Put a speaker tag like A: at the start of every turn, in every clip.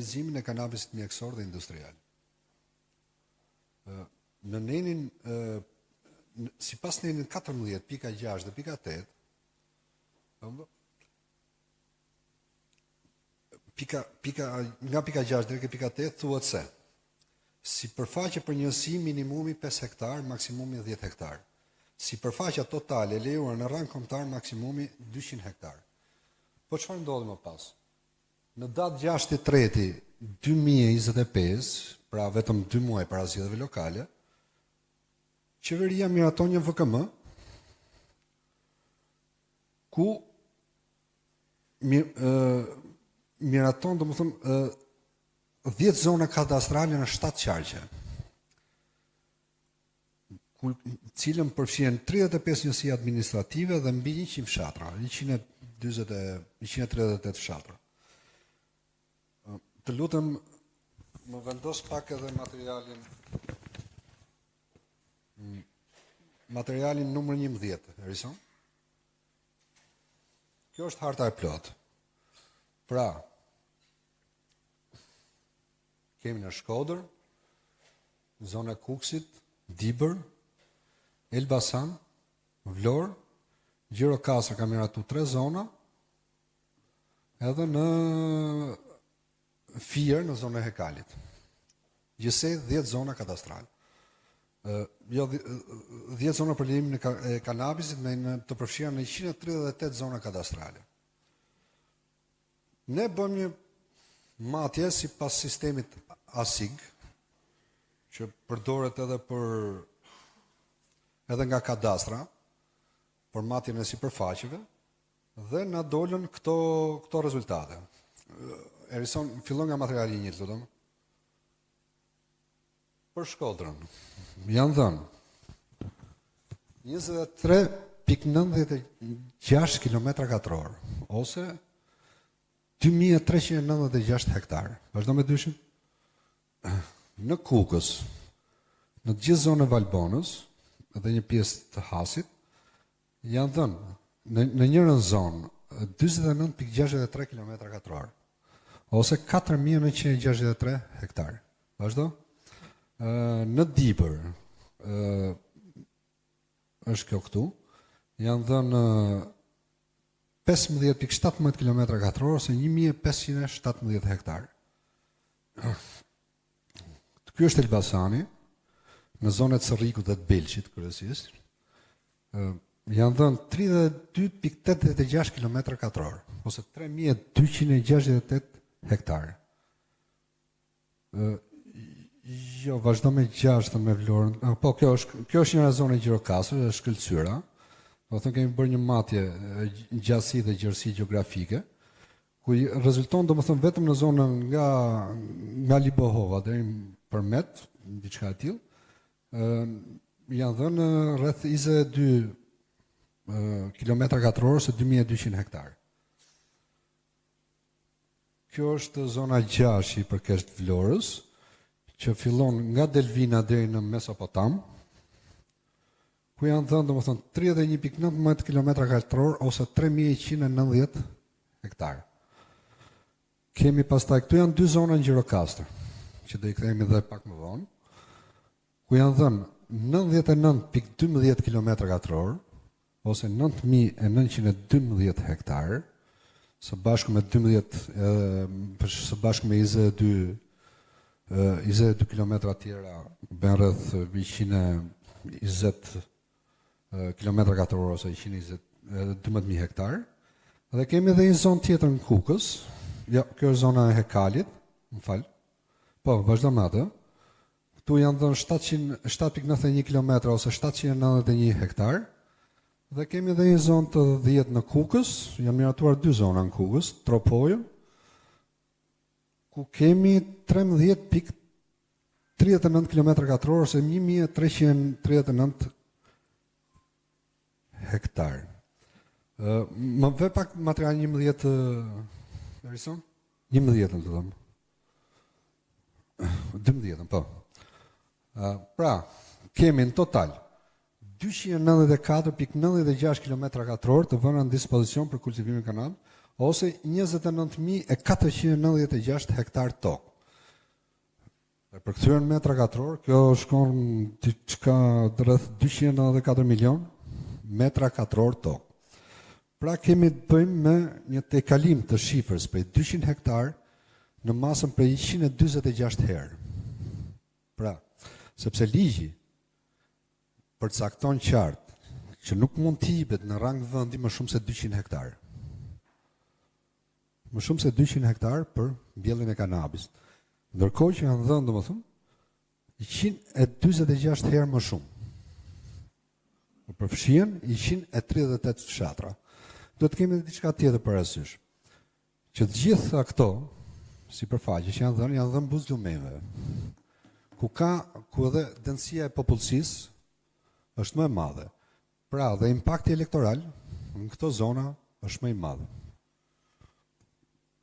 A: komercializimin e kanabisit mjekësor dhe industrial. Në nenin, sipas nenin 14.6 dhe pika 8, nga pika 6 deri ke pika 8 thuhet se si përfaqe për njësi minimumi 5 hektar, maksimumi 10 hektar. Si përfaqja totale e lejuar në rang kombëtar maksimumi 200 hektar. Po çfarë ndodhi më pas? Në datë 6/3/2025, pra vetëm 2 muaj para zgjedhjeve lokale, qeveria miraton një VKM ku miraton, domethënë 10 zona kadastrale në 7 qarqe, cilën përfshihen 35 njësi administrative dhe mbi 100 fshatra, 138 fshatra. Të lutem, më vendos pak edhe materialin numër 11, Erison. Kjo është harta e plotë. Pra, kemi në Shkodër, zona Kuksit, Dibër, Elbasan, Vlorë, Gjirokastër ka miratu 3 zona, edhe në Fier në zonën e Hekalit. Gjithsej 10 zona kadastrale. 10 zona për lejimin e kanabisit të përfshira në 138 zona kadastrale. Ne bëjmë një matje sipas sistemit ASIG, që përdoret edhe nga kadastra, për matjen e sipërfaqeve, dhe na dolën këto rezultate. Erison, fillon nga materiali 1, lutem. Për Shkodrën, janë dhënë 23.96 km2, ose 2.396 hektar. Vazhdo me dyshim? Në Kukës, në gjithë zonë e Valbonës, dhe një pjesë të Hasit, janë dhënë në njërën zonë 29.63 km2, ose 4.963 hektar. Vazhdo? Në Dibër, është kjo këtu, janë dhënë 15.17 km2, ose 1.517 hektar. Ky është Elbasani, në zonët Sërriku dhe të Belqit, kryesisht, janë dhënë 32.86 km2, ose 3.268 hektar. Jo, vazhdo me 6 me Vlorën. Po, kjo është një zonë e Gjirokastër, është shkëlqyra. Do të thënë kemi bërë një matje gjatësi dhe gjerësi gjeografike, ku rezulton domethënë vetëm në zonën nga Libohova deri për Met, diçka e tillë, janë dhënë rreth 22 km2 ose 2200 hektar. Kjo është zona 6 i përket Vlorës, që fillon nga Delvina deri në Mesopotam, ku janë dhënë domethënë 31.19 km2 ose 3190 hektar. Kemi pastaj këtu janë 2 zona në Gjirokastër, që do i kthehemi edhe pak më vonë, ku janë dhënë 99.12 km2 ose 9.912 hektar, së bashku me 22 kilometra tjera bën rreth 120 km2 ose 112.000 hektar. Dhe kemi edhe një zonë tjetër në Kukës. Jo, kjo është zona e Hekalit, më fal. Po, vazhdo me atë. Këtu janë dhënë 7.91 km ose 791 hektar. Dhe kemi edhe një zonë të 10 në Kukës, janë miratuar 2 zona në Kukës, Tropojën, ku kemi 13.39 km2 ose 1.339 hektar. Më vë pak material 11, Erison? 11 të thëmë. 12, po. Pra, kemi në total 294.96 km2 të vëna në dispozicion për kultivimin kanal, ose 29.496 hektar tokë. Dhe përkthyer në metra katror, kjo shkon diçka rreth 294 milion metra katror tokë. Pra kemi të bëjmë me një tejkalim të shifrës prej 200 hektar në masën prej 146 herë. Pra, sepse ligji përcakton qartë që nuk mund të jepet në rang vendi më shumë se 200 hektar. Më shumë se 200 hektar për mbjelljen e kanabis. Ndërkohë që janë dhënë, domethënë, 146 herë më shumë. Përfshihen 138 fshatra. Do të kemi diçka tjetër parasysh. Që të gjitha këto sipërfaqe që janë dhënë buzëlumeve. Ku edhe densija e popullsisë është më e madhe. Pra, dhe impakti elektoral në këto zona është më i madh.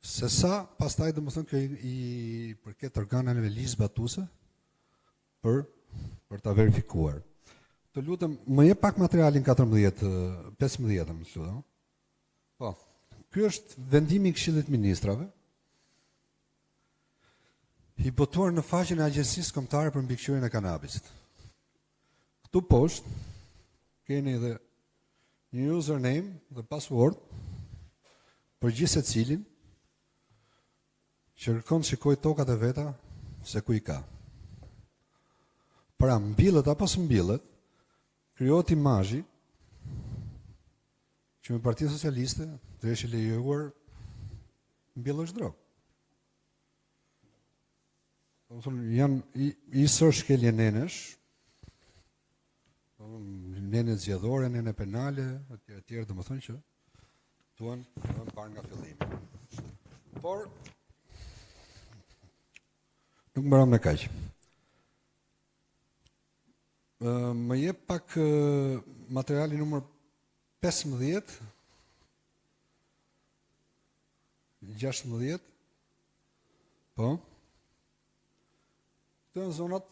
A: Se sa pastaj domethënë kjo i përket organeve ligjzbatuese për ta verifikuar. Të lutem, më jep pak materialin 15, më lutem. Po, ky është vendimi i Këshillit Ministrave i botuar në faqen e Agjencisë Kombëtare për Mbikëqyrjen e Kanabisit. Këtu poshtë keni edhe një username dhe password për gjithë secilin që kërkon të shikojë tokat e veta se ku i ka. Pra mbillet apo s'mbillet, krijohet imazhi që me Partinë Socialiste të ishte lejuar mbjellësh drogë. Domethënë janë i sër shkelje nenesh, nene zgjedhore, nene penale, etj, domethënë që duan të parë nga fillimi. Por nuk mbaron me kaq. Më jep pak materiali numër 15, 16, po, këto janë zonat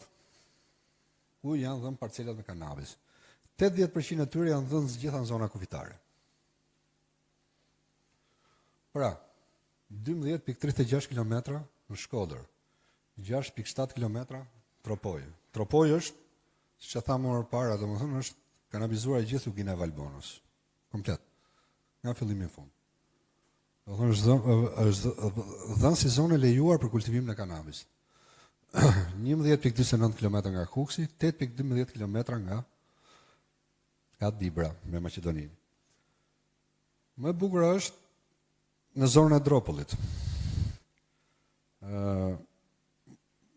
A: ku janë dhënë parcelat me kanabis. 80% e tyre janë dhënë gjitha në zona kufitare. Pra, 12.36 km në Shkodër, 6.7 km Tropoj. Tropoj është, siç e thamë më parë, domethënë është kanabizuar e gjithë ugina e Valbonës. Komplet. Nga fillimi në fund. Domethënë është dhënë si zonë lejuar për kultivimin e kanabisit. 11.29 km nga Kuksi, 8.12 km nga Dibra me Maqedoninë. Më e bukur është në zonën e Dropollit.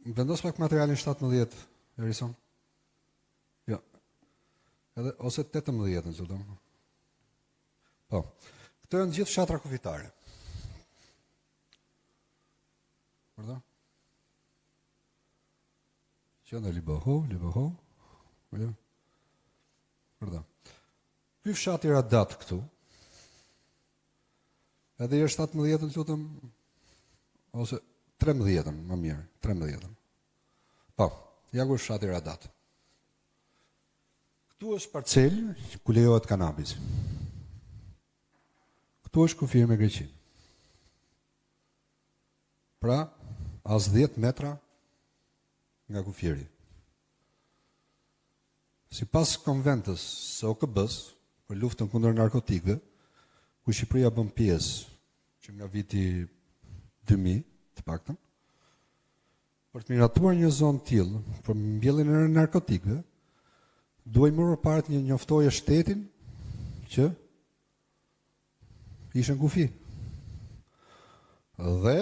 A: Vendos pak materialin 17, Erison. Jo. Edhe ose 18, në çdo. Po. Këto janë gjithë fshatra kufitare. Pardon? Që në Libohov. Jo. Pardon. Ky fshat i Radat këtu. Edhe i është 17, në lutëm, ose 13, më mirë, 13. Po, ja ku është fshati Radat. Këtu është parcel ku lejohet kanabis. Këtu është kufir me Greqinë. Pra, as 10 metra nga kufiri. Sipas konventës së OKB-s për luftën kundër narkotikëve, ku Shqipëria bën pjesë që nga viti 2000, të paktën, për të miratuar një zonë tillë për mbjelljen e narkotikëve, duhej më parë një njoftoje shtetin që ishte në kufi. Dhe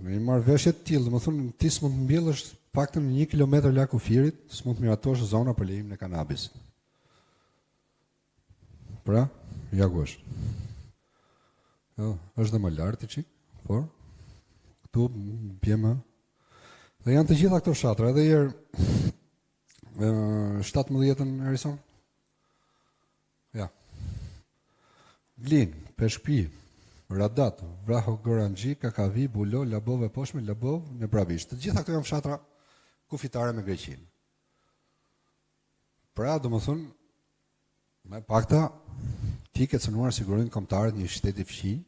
A: me marrëveshje të tillë, domethënë ti s'mund të mbjellësh paktën 1 kilometër larg kufirit, s'mund të miratosh zona për lejimin e kanabisit. Pra, ja ku është. Jo, është dhe më lartë çik, por këtu bjemë. Dhe janë të gjitha këto fshatra, edhe herë 17-ën Erison. Ja. Glin, Peshpi, Radat, Vraho Goranxhi, Kakavi, Bulo, Labov e Poshme, Labov, Nebravish. Të gjitha këto janë fshatra kufitare me Greqinë. Pra, domethënë, me pakta ti ke cënuar sigurinë kombëtare të një shteti fqinj,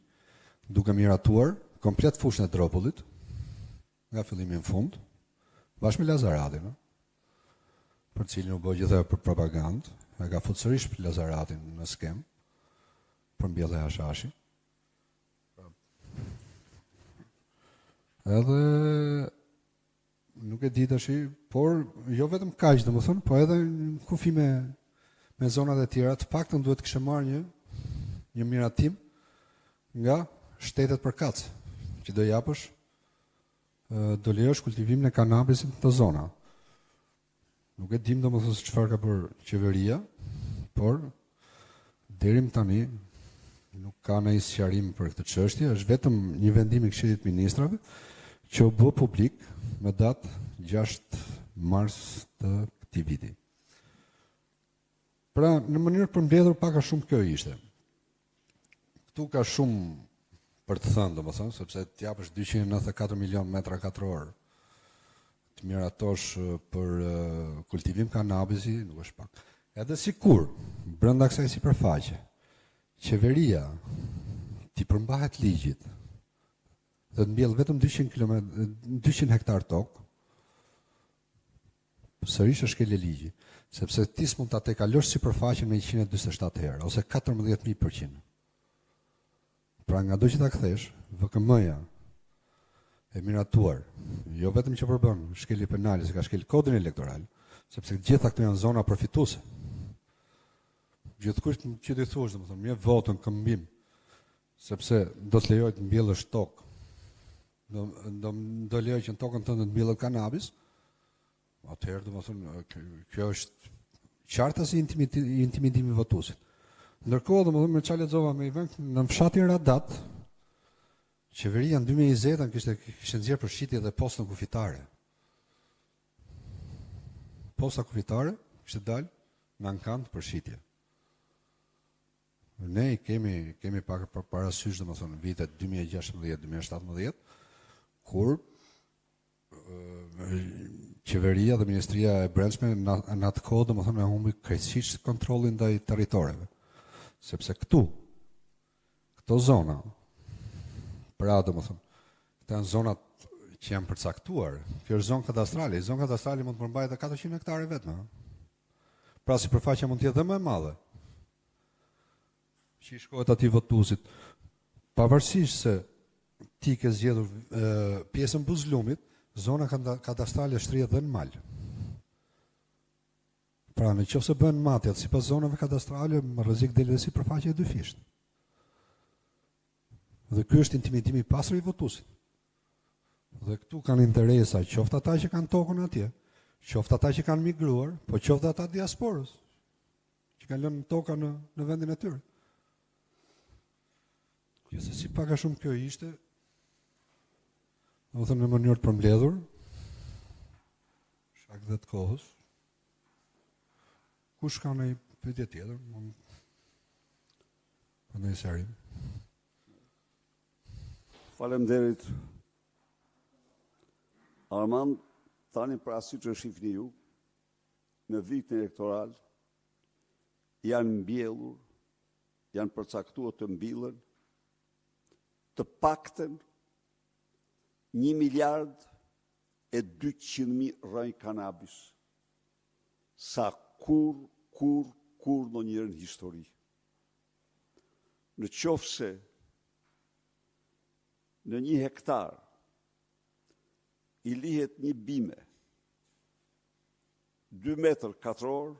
A: duke miratuar komplet fushën e Dropullit, nga fillimi në fund, bashkë me Lazaratin, për cilin u bë gjithë për propagandë, e ka futur sërish Lazaratin në skem, për mbjellje hashashi. Edhe nuk e di tash, por jo vetëm kaq, domethënë, po edhe në kufi me zonat e tjera, të paktën duhet kishte marrë një miratim nga shtetet përkatëse, që do japësh do lejosh kultivimin e kanabisit në të zona. Nuk e dim domethënë se çfarë ka bërë qeveria, por deri më tani nuk ka ndonjë sqarim për këtë çështje, është vetëm një vendim i Këshillit të Ministrave që u bë publik me datë 6 mars të këtij viti. Pra, në mënyrë përmbledhur pak a shumë kjo ishte. Këtu ka shumë për të thënë, domethënë, sepse të japësh 294 milion metra katror të miratosh për kultivim kanabisi, nuk është pak. Edhe sikur brenda kësaj sipërfaqe qeveria t'i përmbahet ligjit dhe të mbjell vetëm 200 hektar tokë, sërish është kele ligji, sepse ti s'mund ta tejkalosh sipërfaqen me 147 herë ose 14.000%. Pra nga do që ta kthesh, VKM-ja e miratuar, jo vetëm që përbën shkelje penale, se ka shkel kodin elektoral, sepse gjitha këto janë zona përfituese. Gjithkusht që ti thuash, domethënë, mirë votën këmbim, sepse do të lejohet të mbjellësh tokë. Do lejoj që në tokën tënde të mbjellët kanabis. Atëherë, domethënë, kjo është qartë si intimidimi votuesit. Ndërkohë, domethënë, me çfarë lexova me event në fshatin Radat, qeveria në 2020 kishte nxjerrë për shitje dhe postën kufitare. Posta kufitare kishte dalë në ankant për shitje. Ne kemi pak parasysh, domethënë, vitet 2016-2017, kur qeveria dhe Ministria e Brendshme në atë kohë, domethënë, e humbi krejtësisht kontrollin ndaj territoreve. Sepse këto zona, pra domethënë, këto janë zonat që janë përcaktuar. Kjo është zonë kadastrale. Zonë kadastrale mund të përmbajë edhe 400 hektare vetëm. Pra sipërfaqja mund të jetë edhe më e madhe. Që i shkohet atij votuesit, pavarësisht se ti ke zgjedhur pjesën Buzlumit, zona kadastrale është rrjedhë në mal. Pra në qoftë se bëhen matjet sipas zonave kadastrale, me rrezik del dhe sipërfaqja e dyfisht. Dhe ky është intimidimi i pastër i votuesit. Dhe këtu kanë interesa qoftë ata që kanë tokën atje, qoftë ata që kanë migruar, po qoftë ata diasporës, që kanë lënë toka në vendin e tyre. Se si pak a shumë kjo ishte, domethënë në mënyrë të përmbledhur, shak dhe të kohës, kush ka ndonjë pyetje tjetër, mund të sërim.
B: Faleminderit. Armand, tani pra si që shifni ju, në vitin elektoral, janë mbjellur, janë përcaktuar të mbilën, të paktën 1 miliard e 200.000 rënj kanabis, sa kur në njërë në histori. Në qoftë se në 1 hektar i lihet një bime 2 metër katror,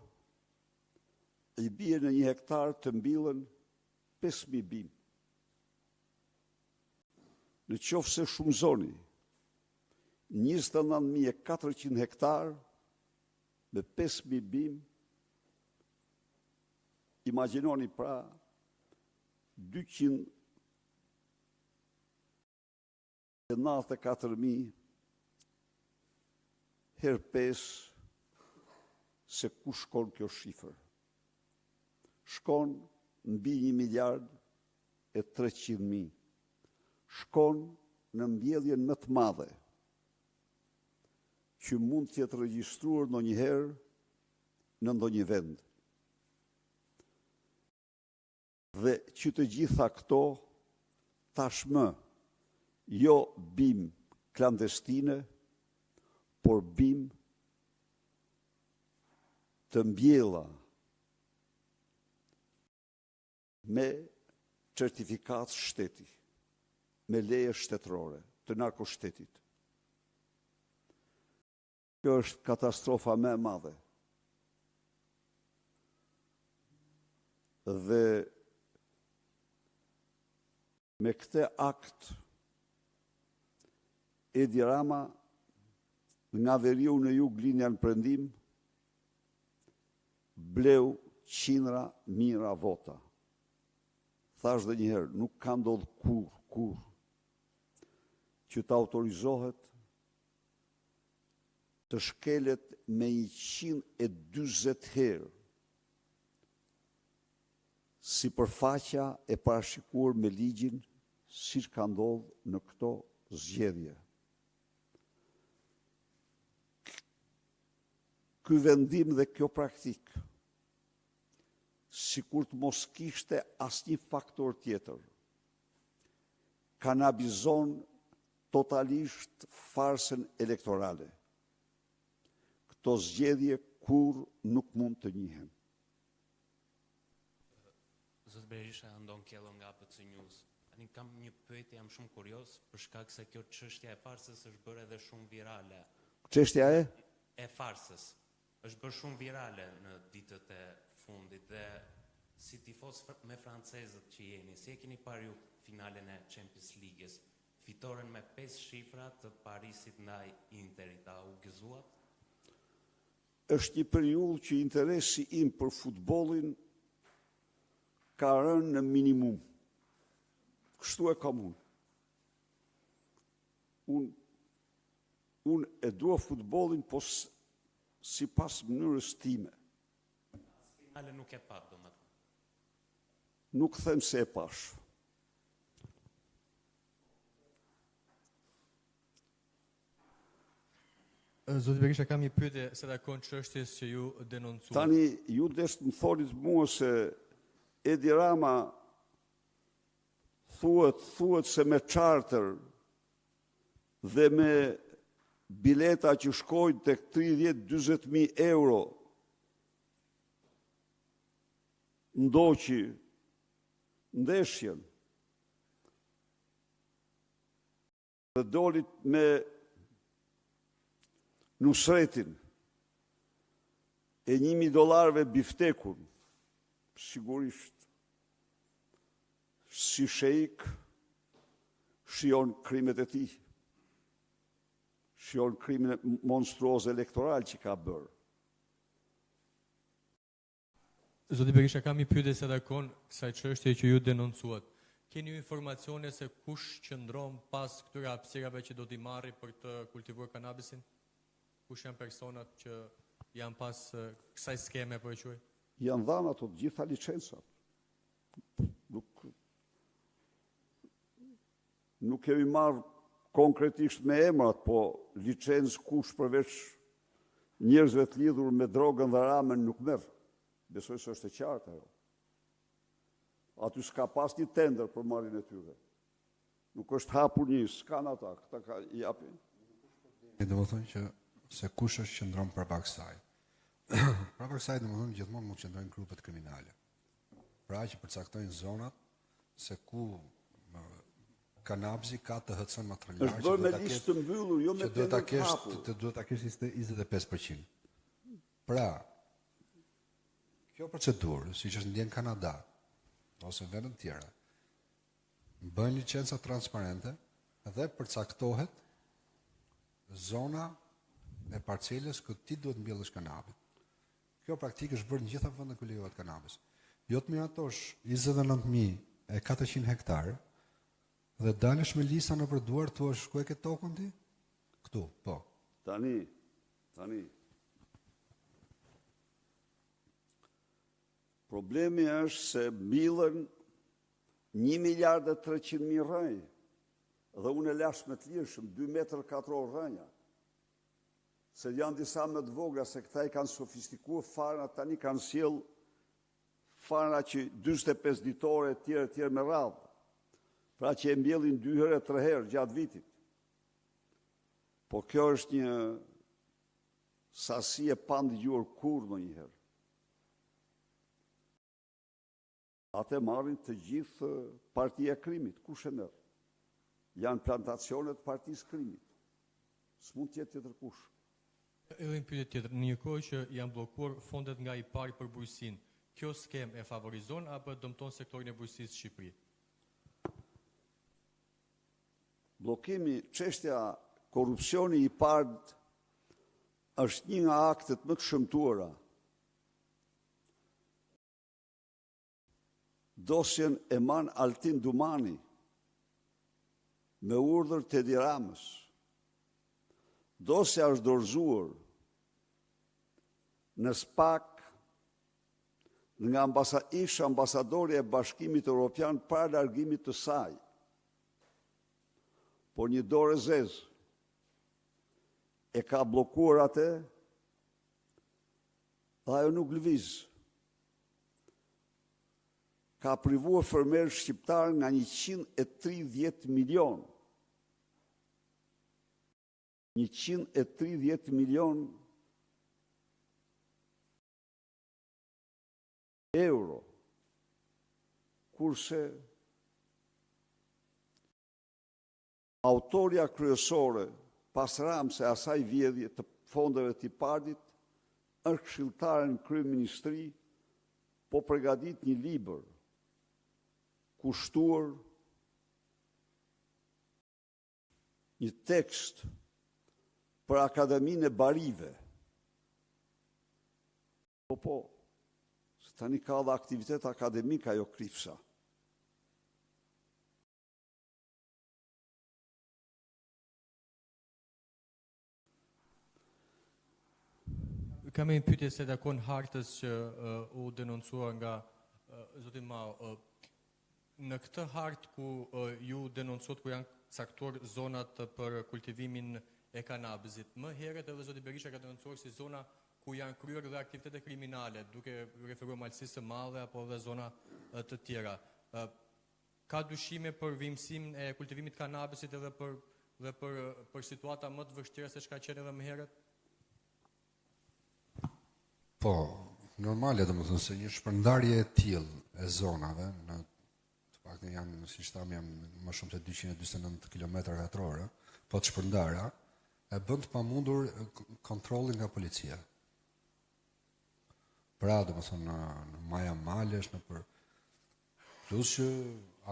B: i bie në 1 hektar të mbilën 5.000 bimë. Në qoftë se shumëzoni 29.400 hektar me 5.000 bimë, imagjinoni pra 294.000 herë 5 se ku shkon kjo shifër. Shkon mbi 1 miliard e 300.000. Shkon në mbjelljen më të madhe që mund të jetë regjistruar ndonjëherë në ndonjë vend. Dhe që të gjitha këto tashmë jo bim klandestine, por bim të mbjella me certifikat shteti, me leje shtetërore të narkoshtetit. Kjo është katastrofa më e madhe. Dhe me këtë akt, Edi Rama nga veriu në jug linja në prendim, bleu qindra mijëra vota. Thash dhe njëherë, nuk ka ndodhur kur që të autorizohet të shkelet me 140 herë si përfaqja e parashikuar me ligjin, siç ka ndodhur në këto zgjedhje. Ky vendim dhe kjo praktikë, sikur të mos kishte asnjë faktor tjetër, kanabizon totalisht farsën elektorale. Këto zgjedhje kur nuk mund të njihen.
C: Zot Berisha Andon Kello nga ABC News. Tani kam një pyetje, jam shumë kurioz për shkak se kjo çështja e farsës është bërë edhe shumë virale.
B: Çështja
C: e farsës është bërë shumë virale në ditët e fundit dhe si tifoz me francezët që jeni, si e keni parë ju finalen e Champions League-s, fitoren me 5 shifra të Parisit ndaj Interit, a u gëzuat?
B: Është një periudhë që interesi im për futbollin ka rënë në minimum. Kështu e kam unë. Unë e dua futbollin, po si pas mënyrës time.
C: Finale nuk e pa, domethënë.
B: Nuk them se e pash.
D: Zoti Berisha, kam një pyetje se takon çështjes që ju denoncuat.
B: Tani, ju desht më thonit mua se Edi Rama thuhet se me charter dhe me bileta që shkojnë tek 30-40.000 euro ndoqi ndeshjen dhe dolit me Nusretin e $1.000 biftekun, sigurisht si sheik shion krimet e tij, shion krimin monstruoz elektoral që ka bërë.
D: Zoti Berisha, kam një pyetje se takon kësaj çështje që ju denoncuat. Keni ju informacione se kush qëndron pas këtyre hapësirave që do t'i marri për të kultivuar kanabisin? Kush janë personat që janë pas kësaj skeme, po e quaj?
B: Janë dhënë ato të gjitha licencat. Nuk kemi marrë konkretisht me emrat, po licencë kush përveç njerëzve të lidhur me drogën dhe ramen nuk merr. Besoj se është e qartë ajo. Aty s'ka pas një tender për marrjen e tyre. Nuk është hapur një, s'kan ata, këta ka japin.
A: Do të thonë që se kush është qëndron përballë kësaj. Përballë kësaj do të thonë gjithmonë mund të qëndrojnë grupet kriminale. Pra që përcaktojnë zonat se ku kanabzi ka të hëtësën material.
B: Është bërë me listë të mbyllur, jo me tender të hapur.
A: Duhet ta kesh 25%. Pra, kjo procedurë, siç është ndjen Kanada ose vende të tjera, bën licenca transparente dhe përcaktohet zona e parcelës ku ti duhet mbjellësh kanabis. Kjo praktikë është bërë në gjitha vendet ku lejohet kanabis. Jo të miratosh 29.400 hektarë dhe dalësh me lista në përduar, thua ku e ke tokën ti? Këtu, po.
B: Tani. Problemi është se mbilën 1.300.000 rënjë dhe unë e lash me të lirshëm 2 metër katror rënja. Se janë disa më të vogla, se këta i kanë sofistikuar farna, tani kanë sjell farna që 45 ditore, tjerë me radhë. Pra që e mbjellin 2 herë, 3 herë gjatë vitit. Po kjo është një sasi e pandëgjuar kur në njëherë. Ate marrin të gjithë partia krimit, kush e merr? Janë plantacionet partisë krimit. S'mund tjetë tjetër kush.
D: Edhe një pyetje tjetër, në një kohë që janë bllokuar fondet nga i pari për bujqësinë, kjo skem e favorizon apo dëmton sektorin e bujqësisë në Shqipëri?
B: Bllokimi, çështja korrupsioni i pard është një nga aktet më të shëmtuara. Dosjen e man Altin Dumani me urdhër të Edi Ramës. Dosja është dorëzuar në SPAK nga ish ambasadori e Bashkimit Evropian para largimit të saj. Por një dorë e zezë e ka bllokuar atë dhe ajo nuk lëviz. Ka privuar fermerë shqiptar nga 130 milion. 130 milion euro. Kurse autoria kryesore pas ramse asaj vjedhje të fondeve të pardit është këshilltare në kryeministri, po përgatit një libër kushtuar, një tekst për Akademinë e Barive. Po, se tani ka dhe aktivitet akademik ajo Krifsa.
D: Kam një pyetje se takon hartës që u denoncuar nga zoti Mao. Në këtë hartë ku ju denoncuat ku janë caktuar zonat për kultivimin e kanabizit, më herët edhe zoti Berisha ka denoncuar si zona ku janë kryer dhe aktivitete kriminale, duke referuar Malësisë së Madhe apo edhe zona të tjera. Ka dyshime për vimësimin e kultivimit kanabisit edhe për situata më të vështira se çka qenë edhe më herët?
A: Po, normale domethënë se një shpërndarje e tillë e zonave në të paktën janë, siç tham, janë më shumë se 249 km², po të shpërndara e bën të pamundur kontrollin nga policia. Pra, domethënë në maja malesh, plus që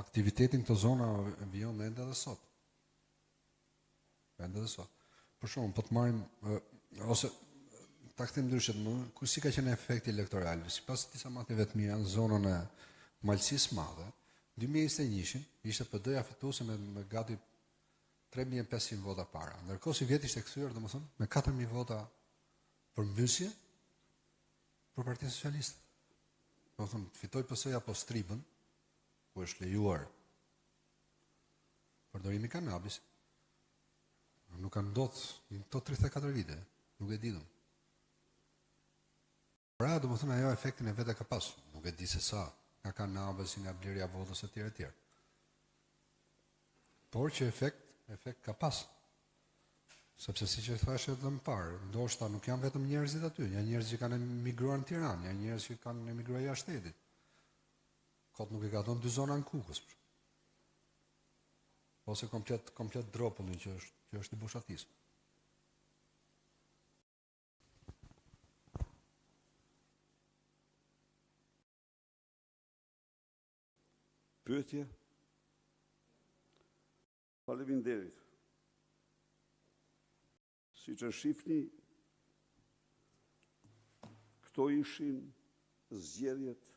A: aktivitetin këto zona vijon ende edhe sot. Për shembull, po të marrim ose ta kthejmë ndryshe, ku si ka qenë efekti elektoral? Sipas disa mateve të mira në zonën e Malësisë së Madhe, 2021 ishte PD-ja fituese me gati 3500 vota para. Ndërkohë si vjet ishte kthyer, domethënë, me 4000 vota për mbysje për Partinë Socialiste. Domethënë, fitoi PS-ja po stribën, ku është lejuar përdorimi i kanabis. Nuk ka ndodhur në këto 34 vite, nuk e di domun. Pra, domethënë ajo efektin e vetë ka pasur. Nuk e di se sa nga kanabis, nga blerja votës etj. Por që efekt ka pas. Sepse siç e thash edhe më parë, ndoshta nuk janë vetëm njerëzit aty, janë njerëz që kanë emigruar në Tiranë, janë njerëz që kanë emigruar jashtë shtetit. Kot nuk e ka dhënë 2 zona në Kukës. Ose komplet dropullin që është i bushatisë.
B: Pyetje? Faleminderit. Siç e shihni, këto ishin zgjedhjet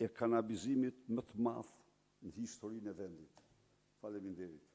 B: e kanabizimit më të madh në historinë e vendit. Faleminderit.